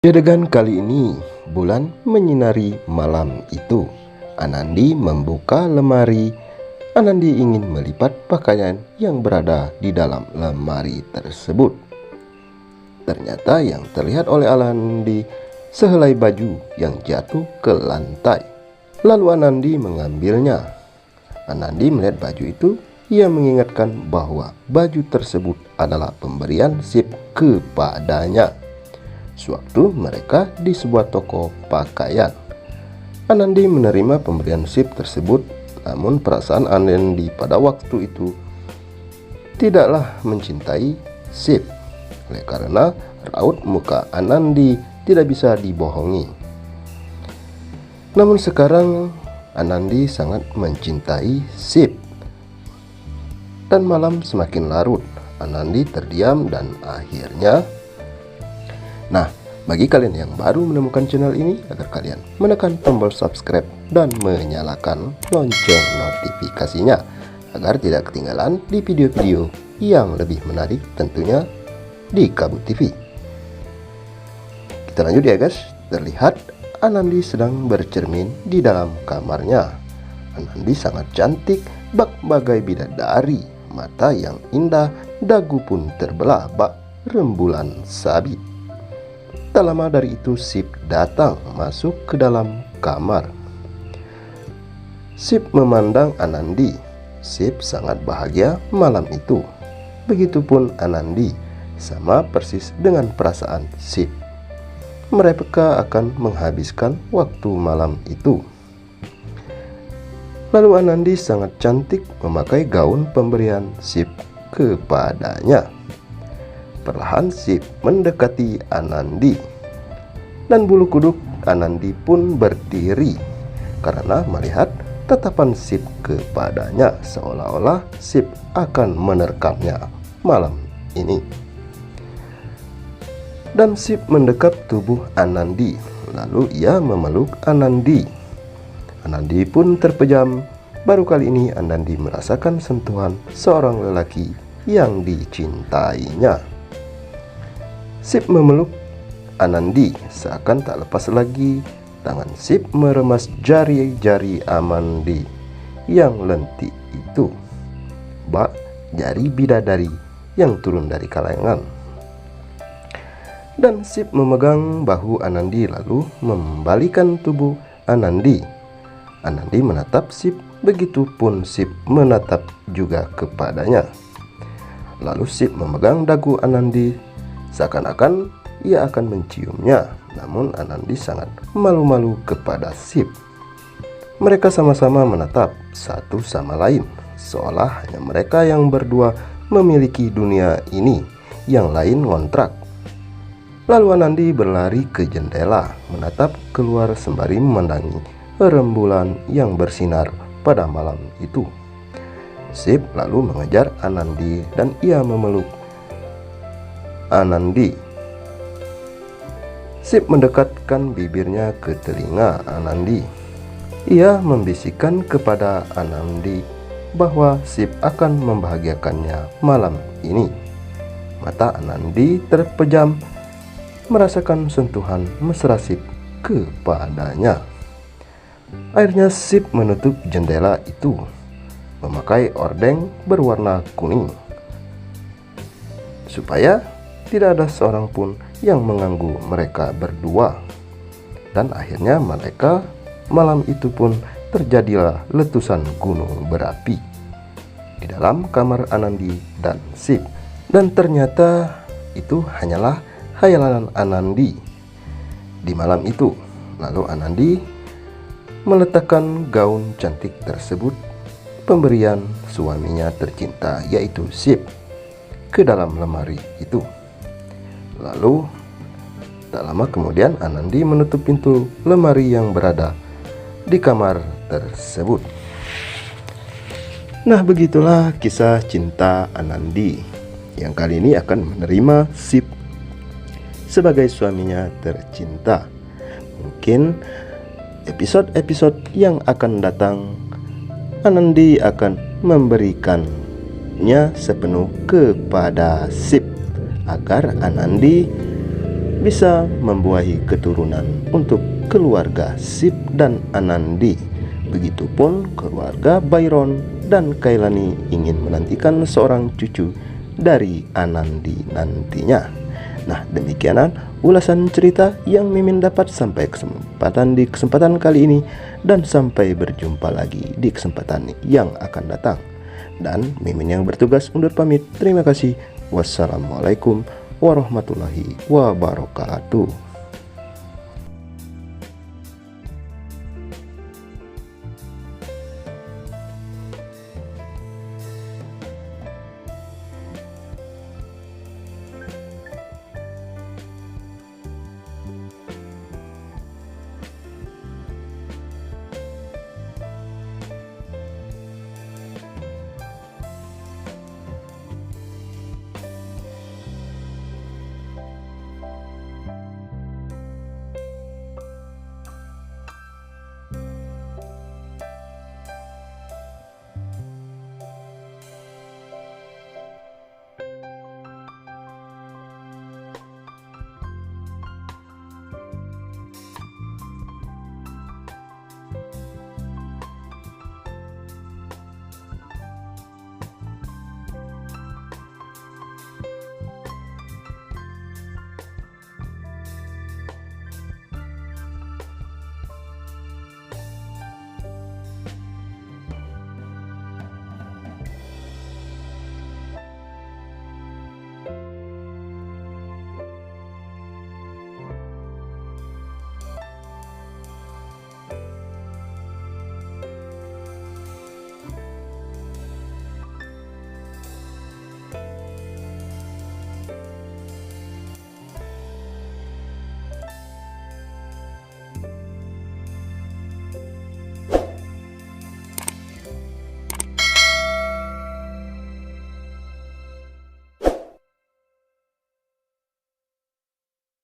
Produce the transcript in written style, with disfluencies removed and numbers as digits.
Adegan kali ini, bulan menyinari malam itu. Anandi membuka lemari. Anandi ingin melipat pakaian yang berada di dalam lemari tersebut. Ternyata yang terlihat oleh Anandi sehelai baju yang jatuh ke lantai. Lalu Anandi mengambilnya. Anandi melihat baju itu. Ia mengingatkan bahwa baju tersebut adalah pemberian Sip kepadanya sewaktu mereka di sebuah toko pakaian. Anandi menerima pemberian Sip tersebut, namun perasaan Anandi pada waktu itu tidaklah mencintai Sip, oleh karena raut muka Anandi tidak bisa dibohongi. Namun sekarang Anandi sangat mencintai Sip. Dan malam semakin larut, Anandi terdiam dan akhirnya bagi kalian yang baru menemukan channel ini, agar kalian menekan tombol subscribe dan menyalakan lonceng notifikasinya agar tidak ketinggalan di video-video yang lebih menarik tentunya di Kabut TV. Kita lanjut ya guys. Terlihat Anandi sedang bercermin di dalam kamarnya. Anandi sangat cantik, bak bagai bidadari, mata yang indah, dagu pun terbelah bak rembulan sabit. Tak lama dari itu Sip datang masuk ke dalam kamar. Sip memandang Anandi. Sip sangat bahagia malam itu. Begitupun Anandi, sama persis dengan perasaan Sip. Mereka akan menghabiskan waktu malam itu. Lalu Anandi sangat cantik memakai gaun pemberian Sip kepadanya. Perlahan Sip mendekati Anandi, dan bulu kuduk Anandi pun berdiri karena melihat tatapan Sip kepadanya, seolah-olah Sip akan menerkamnya malam ini. Dan Sip mendekap tubuh Anandi, lalu ia memeluk Anandi. Anandi pun terpejam. Baru kali ini Anandi merasakan sentuhan seorang lelaki yang dicintainya. Sip memeluk Anandi, seakan tak lepas lagi. Tangan Sip meremas jari-jari Anandi yang lentik itu, bak jari bidadari yang turun dari kalangan. Dan Sip memegang bahu Anandi lalu membalikan tubuh Anandi. Anandi menatap Sip, begitupun Sip menatap juga kepadanya. Lalu Sip memegang dagu Anandi, seakan-akan ia akan menciumnya, namun Anandi sangat malu-malu kepada Sip. Mereka sama-sama menatap satu sama lain, seolah hanya mereka yang berdua memiliki dunia ini, yang lain ngontrak. Lalu Anandi berlari ke jendela, menatap keluar sembari memandangi rembulan yang bersinar pada malam itu. Sip lalu mengejar Anandi dan ia memeluk Anandi. Sip mendekatkan bibirnya ke telinga Anandi. Ia membisikkan kepada Anandi bahwa Sip akan membahagiakannya malam ini. Mata Anandi terpejam merasakan sentuhan mesra Sip kepadanya. Akhirnya Sip menutup jendela itu memakai ordeng berwarna kuning, supaya tidak ada seorang pun yang mengganggu mereka berdua. Dan akhirnya mereka malam itu pun terjadilah letusan gunung berapi di dalam kamar Anandi dan Sip. Dan ternyata itu hanyalah khayalan Anandi di malam itu. Lalu Anandi meletakkan gaun cantik tersebut, pemberian suaminya tercinta yaitu Sip, ke dalam lemari itu. Lalu tak lama kemudian Anandi menutup pintu lemari yang berada di kamar tersebut. Nah, begitulah kisah cinta Anandi yang kali ini akan menerima Sip sebagai suaminya tercinta. Mungkin episode-episode yang akan datang Anandi akan memberikannya sepenuh kepada Sip, agar Anandi bisa membuahi keturunan untuk keluarga Sip dan Anandi. Begitupun keluarga Byron dan Kailani ingin menantikan seorang cucu dari Anandi nantinya. Nah, demikianan ulasan cerita yang Mimin dapat sampai kesempatan kali ini, dan sampai berjumpa lagi di kesempatan yang akan datang. Dan Mimin yang bertugas undur pamit. Terima kasih. Wassalamualaikum warahmatullahi wabarakatuh.